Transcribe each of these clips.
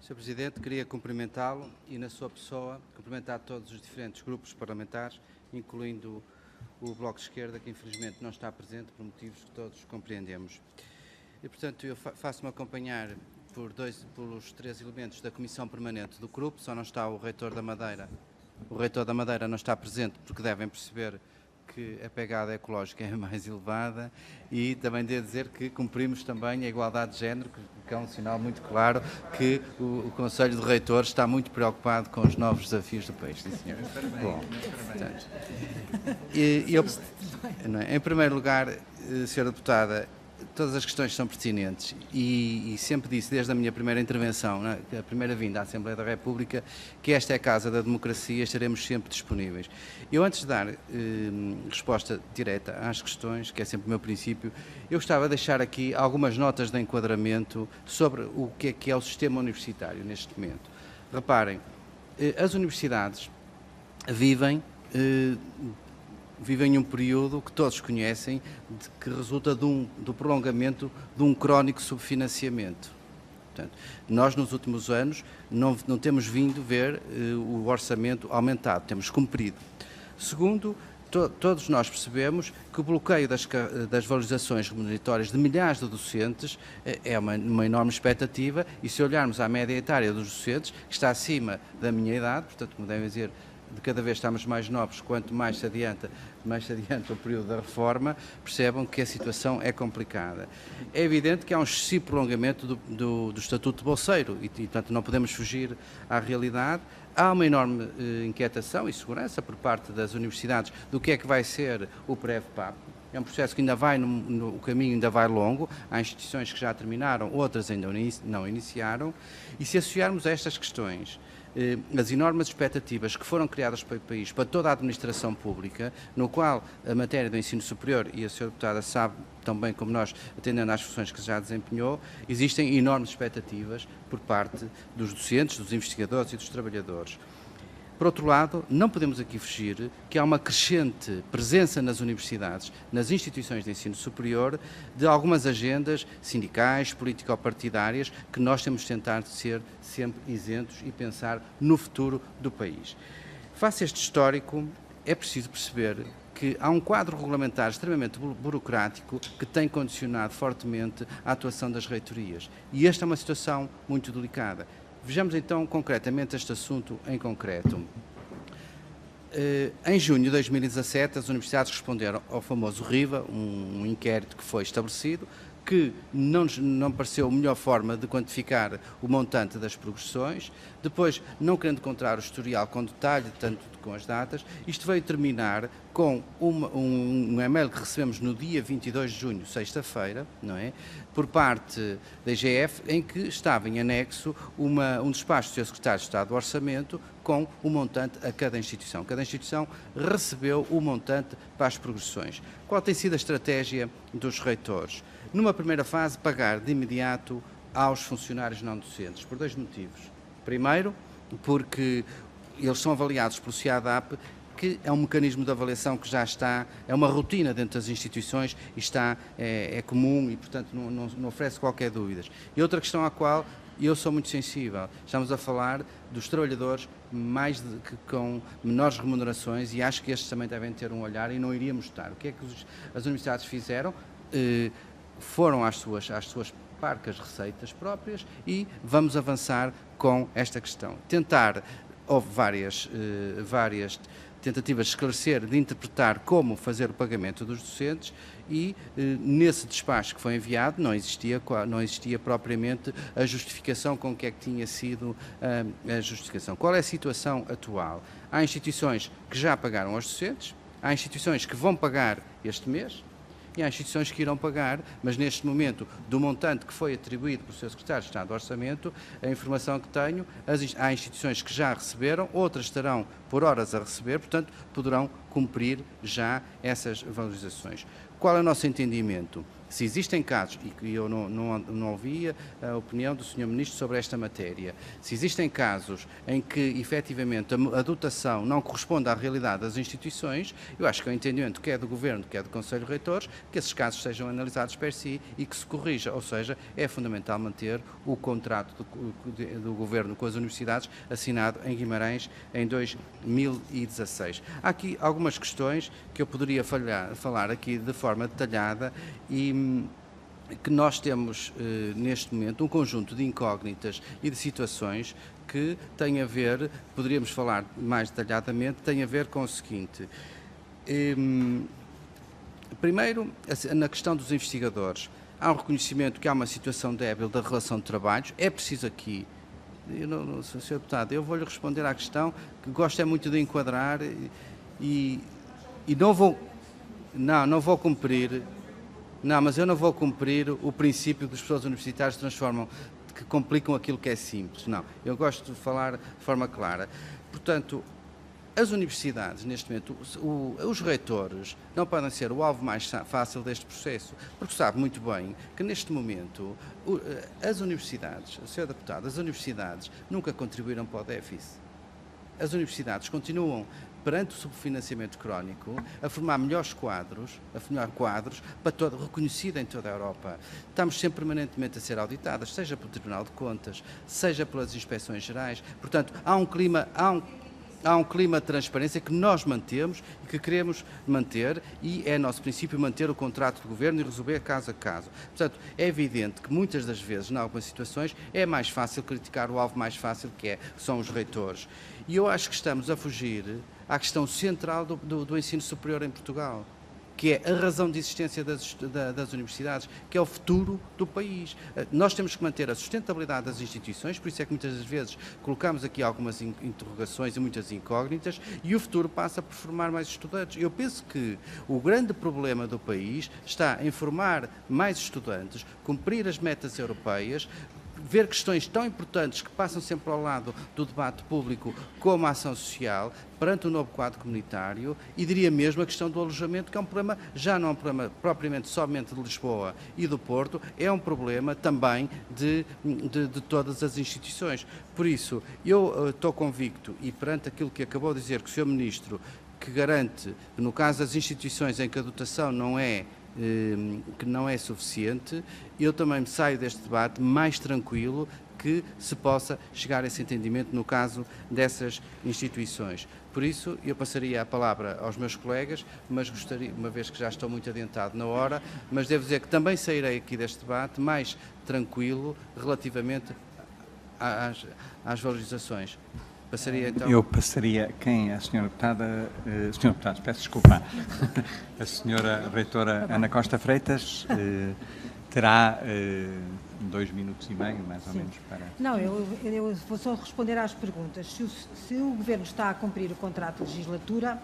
Sr. Presidente, queria cumprimentá-lo e, na sua pessoa, cumprimentar todos os diferentes grupos parlamentares, incluindo o Bloco de Esquerda, que infelizmente não está presente por motivos que todos compreendemos. E, portanto, eu faço-me acompanhar pelos três elementos da Comissão Permanente do grupo. Só não está o Reitor da Madeira. O Reitor da Madeira não está presente porque devem perceber que a pegada ecológica é mais elevada, e também devo dizer que cumprimos também a igualdade de género, que é um sinal muito claro que o Conselho de Reitores está muito preocupado com os novos desafios do país. Sim, senhor. Bom, portanto, em primeiro lugar, Sra. Deputada, todas as questões são pertinentes e sempre disse desde a minha primeira intervenção, a primeira vinda à Assembleia da República, que esta é a casa da democracia, estaremos sempre disponíveis. Eu, antes de dar resposta direta às questões, que é sempre o meu princípio, eu gostava de deixar aqui algumas notas de enquadramento sobre o que é o sistema universitário neste momento. Reparem, as universidades vivem um período que todos conhecem, que resulta do prolongamento de um crónico subfinanciamento. Portanto, nós, nos últimos anos, não temos vindo ver o orçamento aumentado, temos cumprido. Segundo, todos nós percebemos que o bloqueio das valorizações remuneratórias de milhares de docentes é uma enorme expectativa, e se olharmos à média etária dos docentes, que está acima da minha idade, portanto, como devem dizer, de cada vez estamos mais novos, quanto mais se adianta o período da reforma, percebam que a situação é complicada. É evidente que há um excessivo prolongamento do Estatuto de Bolseiro e, portanto, não podemos fugir à realidade. Há uma enorme inquietação e segurança por parte das universidades do que é que vai ser o PREV-PAP. É um processo que ainda vai, o caminho ainda vai longo, há instituições que já terminaram, outras ainda não iniciaram, e se associarmos a estas questões as enormes expectativas que foram criadas para o país, para toda a administração pública, no qual a matéria do ensino superior, e a Sra. Deputada sabe tão bem como nós, atendendo às funções que já desempenhou, existem enormes expectativas por parte dos docentes, dos investigadores e dos trabalhadores. Por outro lado, não podemos aqui fugir que há uma crescente presença nas universidades, nas instituições de ensino superior, de algumas agendas sindicais, político-partidárias, que nós temos de tentar ser sempre isentos e pensar no futuro do país. Face a este histórico, é preciso perceber que há um quadro regulamentar extremamente burocrático que tem condicionado fortemente a atuação das reitorias. E esta é uma situação muito delicada. Vejamos então concretamente este assunto em concreto. Em junho de 2017, as universidades responderam ao famoso RIVA, um inquérito que foi estabelecido, que não pareceu a melhor forma de quantificar o montante das progressões. Depois, não querendo encontrar o historial com detalhe, tanto com as datas, isto veio terminar com um e-mail que recebemos no dia 22 de junho, sexta-feira, não é? Por parte da IGF, em que estava em anexo um despacho do Sr. Secretário de Estado do Orçamento com o montante a cada instituição. Cada instituição recebeu o montante para as progressões. Qual tem sido a estratégia dos reitores? Numa primeira fase, pagar de imediato aos funcionários não docentes, por dois motivos. Primeiro, porque eles são avaliados pelo CIADAP, que é um mecanismo de avaliação que já está, é uma rotina dentro das instituições e é comum e, portanto, não oferece qualquer dúvida. E outra questão à qual eu sou muito sensível, estamos a falar dos trabalhadores com menores remunerações, e acho que estes também devem ter um olhar e não iríamos estar. O que é que as universidades fizeram? Foram às suas parcas receitas próprias e vamos avançar com esta questão. Houve várias tentativas de esclarecer, de interpretar como fazer o pagamento dos docentes, e nesse despacho que foi enviado não existia propriamente a justificação com que é que tinha sido a justificação. Qual é a situação atual? Há instituições que já pagaram aos docentes, há instituições que vão pagar este mês, e há instituições que irão pagar, mas neste momento, do montante que foi atribuído pelo Sr. Secretário de Estado do Orçamento, a informação que tenho, há instituições que já receberam, outras estarão por horas a receber, portanto, poderão cumprir já essas valorizações. Qual é o nosso entendimento? Se existem casos, e que eu não ouvia a opinião do Sr. Ministro sobre esta matéria, se existem casos em que efetivamente a dotação não corresponde à realidade das instituições, eu acho que é o entendimento quer do Governo, quer do Conselho de Reitores, que esses casos sejam analisados per si e que se corrija, ou seja, é fundamental manter o contrato do Governo com as universidades assinado em Guimarães em 2016. Há aqui algumas questões que eu poderia falar aqui de forma detalhada e que nós temos neste momento um conjunto de incógnitas e de situações que têm a ver, poderíamos falar mais detalhadamente, têm a ver com o seguinte. Primeiro, na questão dos investigadores, há um reconhecimento que há uma situação débil da relação de trabalhos, é preciso aqui. Sr. Deputado, eu vou-lhe responder à questão que gosto é muito de enquadrar e não vou cumprir, mas eu não vou cumprir o princípio que os professores universitários transformam, que complicam aquilo que é simples. Não, eu gosto de falar de forma clara. Portanto, as universidades, neste momento, os reitores não podem ser o alvo mais fácil deste processo, porque sabe muito bem que neste momento as universidades, Sr. Deputado, as universidades nunca contribuíram para o déficit. As universidades continuam, perante o subfinanciamento crónico, a formar melhores quadros, reconhecidos em toda a Europa. Estamos sempre permanentemente a ser auditadas, seja pelo Tribunal de Contas, seja pelas inspeções gerais. Portanto, há um clima de transparência que nós mantemos e que queremos manter, e é nosso princípio manter o contrato de governo e resolver caso a caso. Portanto, é evidente que muitas das vezes, em algumas situações, é mais fácil criticar o alvo mais fácil, que são os reitores. E eu acho que estamos a fugir à questão central do ensino superior em Portugal, que é a razão de existência das universidades, que é o futuro do país. Nós temos que manter a sustentabilidade das instituições, por isso é que muitas das vezes colocamos aqui algumas interrogações e muitas incógnitas, e o futuro passa por formar mais estudantes. Eu penso que o grande problema do país está em formar mais estudantes, cumprir as metas europeias, ver questões tão importantes que passam sempre ao lado do debate público, como a ação social, perante o novo quadro comunitário, e diria mesmo a questão do alojamento, que é um problema, já não é um problema propriamente somente de Lisboa e do Porto, é um problema também de todas as instituições. Por isso, eu estou convicto, e perante aquilo que acabou de dizer que o Sr. Ministro, que garante que no caso das instituições em que a dotação que não é suficiente, eu também me saio deste debate mais tranquilo que se possa chegar a esse entendimento no caso dessas instituições. Por isso, eu passaria a palavra aos meus colegas, mas gostaria, uma vez que já estou muito adiantado na hora, mas devo dizer que também sairei aqui deste debate mais tranquilo relativamente às valorizações. Passaria, então... Eu passaria, a senhora deputada, senhor deputado, peço desculpa, a senhora reitora Ana Costa Freitas terá 2 minutos e meio, mais ou menos, para... Não, eu vou só responder às perguntas. Se o Governo está a cumprir o contrato de legislatura,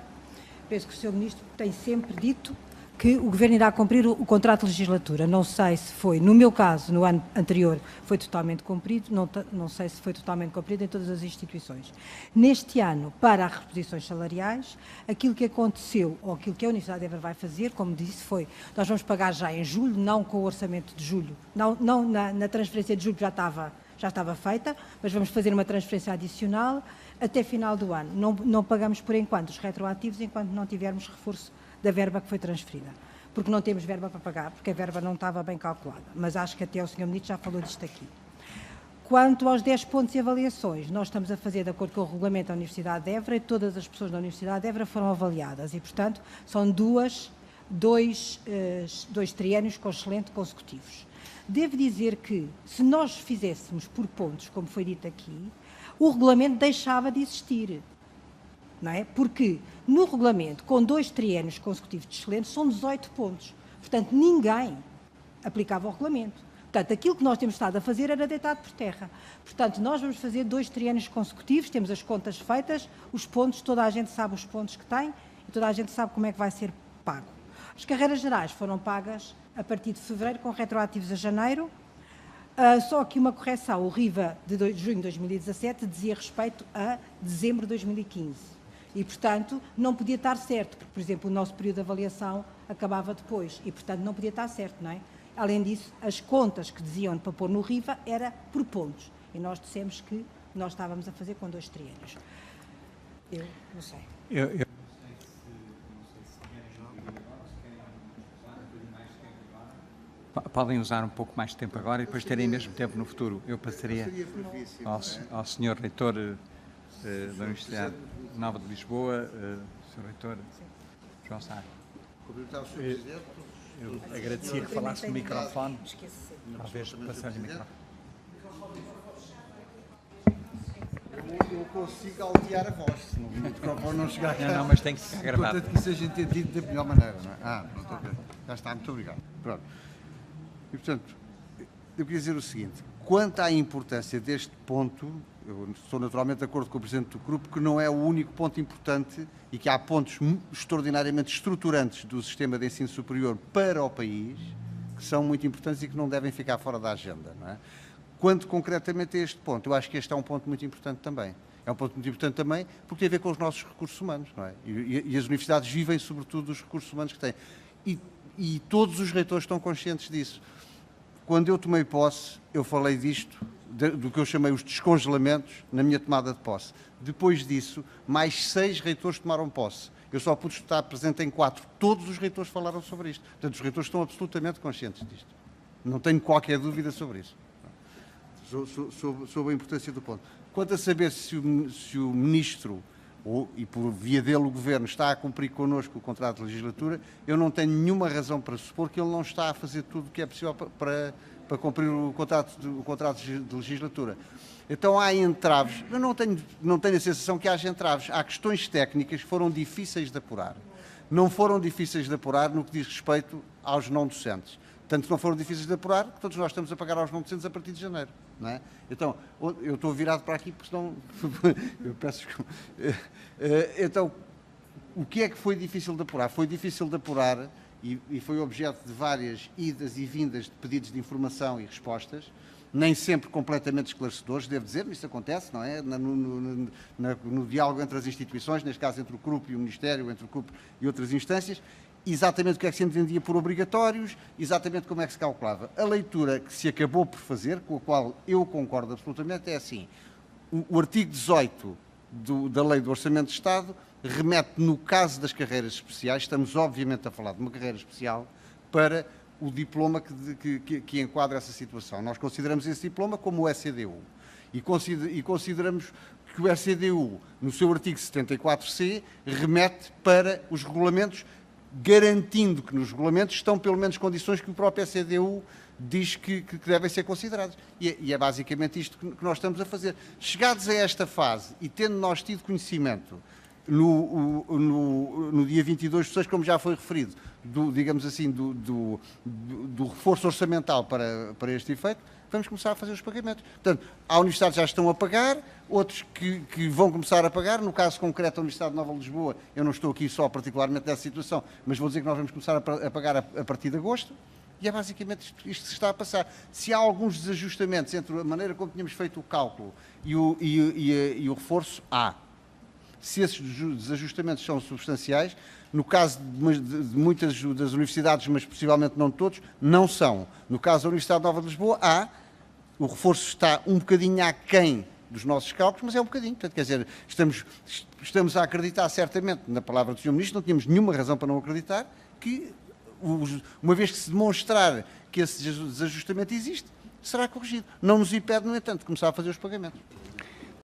penso que o Sr. Ministro tem sempre dito que o Governo irá cumprir o contrato de legislatura. Não sei se foi, no meu caso, no ano anterior, foi totalmente cumprido, não sei se foi totalmente cumprido em todas as instituições. Neste ano, para as reposições salariais, aquilo que aconteceu, ou aquilo que a Universidade de Évora vai fazer, como disse, nós vamos pagar já em julho, não com o orçamento de julho, não na transferência de julho já estava feita, mas vamos fazer uma transferência adicional até final do ano. Não pagamos, por enquanto, os retroativos, enquanto não tivermos reforço da verba que foi transferida, porque não temos verba para pagar, porque a verba não estava bem calculada, mas acho que até o Sr. Ministro já falou disto aqui. Quanto aos 10 pontos e avaliações, nós estamos a fazer de acordo com o regulamento da Universidade de Évora, e todas as pessoas da Universidade de Évora foram avaliadas e, portanto, são dois triênios com excelente consecutivos. Devo dizer que, se nós fizéssemos por pontos, como foi dito aqui, o regulamento deixava de existir. Não é? Porque no regulamento, com 2 triênios consecutivos de excelentes, são 18 pontos. Portanto, ninguém aplicava o regulamento. Portanto, aquilo que nós temos estado a fazer era deitado por terra. Portanto, nós vamos fazer 2 triênios consecutivos, temos as contas feitas, os pontos, toda a gente sabe os pontos que tem e toda a gente sabe como é que vai ser pago. As carreiras gerais foram pagas a partir de fevereiro, com retroativos a janeiro, só que uma correção, o RIVA de junho de 2017 dizia respeito a dezembro de 2015. E, portanto, não podia estar certo, porque, por exemplo, o nosso período de avaliação acabava depois e, portanto, não podia estar certo, não é? Além disso, as contas que diziam para pôr no RIVA era por pontos. E nós dissemos que nós estávamos a fazer com 2 triênios. Eu não sei. Podem usar um pouco mais de tempo agora e depois terem mesmo tempo no futuro. Eu passaria ao Sr. Reitor da Universidade Nova de Lisboa, Sr. Reitor João Sá. Eu agradecia que falasse no microfone. Talvez passar-lhe o microfone. Eu consigo altear a voz, se não o microfone não chegar cá. Não, mas tem que ficar gravado. Portanto, que seja entendido da melhor maneira, não é? Pronto, ok. Já está, muito obrigado. Pronto. E, portanto, eu queria dizer o seguinte, quanto à importância deste ponto, eu estou naturalmente de acordo com o Presidente do Grupo, que não é o único ponto importante e que há pontos extraordinariamente estruturantes do sistema de ensino superior para o país, que são muito importantes e que não devem ficar fora da agenda, não é? Quanto concretamente a este ponto, eu acho que este é um ponto muito importante também. É um ponto muito importante também porque tem a ver com os nossos recursos humanos, não é? E as universidades vivem sobretudo dos recursos humanos que têm. E todos os reitores estão conscientes disso. Quando eu tomei posse, eu falei disto, do que eu chamei os descongelamentos, na minha tomada de posse. Depois disso, mais 6 reitores tomaram posse. Eu só pude estar presente em 4. Todos os reitores falaram sobre isto. Portanto, os reitores estão absolutamente conscientes disto. Não tenho qualquer dúvida sobre isso. Sobre a importância do ponto. Quanto a saber se o Ministro, e por via dele o Governo, está a cumprir connosco o contrato de legislatura, eu não tenho nenhuma razão para supor que ele não está a fazer tudo o que é possível para cumprir o contrato de legislatura. Então há entraves, eu não tenho a sensação que haja entraves, há questões técnicas que foram difíceis de apurar. Não foram difíceis de apurar no que diz respeito aos não docentes. Tanto que não foram difíceis de apurar, que todos nós estamos a pagar aos não docentes a partir de janeiro. Não é? Então, eu estou virado para aqui, porque senão eu peço desculpa. Então, o que é que foi difícil de apurar? Foi difícil de apurar e foi objeto de várias idas e vindas de pedidos de informação e respostas, nem sempre completamente esclarecedores, devo dizer, isso acontece, não é? No diálogo entre as instituições, neste caso entre o CRUP e o Ministério, entre o CRUP e outras instâncias, exatamente o que é que se entendia por obrigatórios, exatamente como é que se calculava. A leitura que se acabou por fazer, com a qual eu concordo absolutamente, é assim: o artigo 18 da Lei do Orçamento de Estado remete, no caso das carreiras especiais, estamos obviamente a falar de uma carreira especial, para o diploma que enquadra essa situação. Nós consideramos esse diploma como o ECDU e consideramos que o ECDU, no seu artigo 74C, remete para os regulamentos, garantindo que nos regulamentos estão pelo menos condições que o próprio ECDU diz que devem ser consideradas. E é basicamente isto que nós estamos a fazer. Chegados a esta fase e tendo nós tido conhecimento no dia 22 de 6, como já foi referido, digamos assim, do reforço orçamental para este efeito, vamos começar a fazer os pagamentos. Portanto, há universidades que já estão a pagar, outros que vão começar a pagar. No caso concreto da Universidade Nova de Lisboa, eu não estou aqui só particularmente nessa situação, mas vou dizer que nós vamos começar a pagar a partir de agosto, e é basicamente isto que se está a passar. Se há alguns desajustamentos entre a maneira como tínhamos feito o cálculo e o reforço, há. Se esses desajustamentos são substanciais, no caso de muitas das universidades, mas possivelmente não de todos, não são. No caso da Universidade Nova de Lisboa, há. O reforço está um bocadinho aquém dos nossos cálculos, mas é um bocadinho. Portanto, quer dizer, estamos a acreditar certamente na palavra do Sr. Ministro, não tínhamos nenhuma razão para não acreditar, que uma vez que se demonstrar que esse desajustamento existe, será corrigido. Não nos impede, no entanto, de começar a fazer os pagamentos.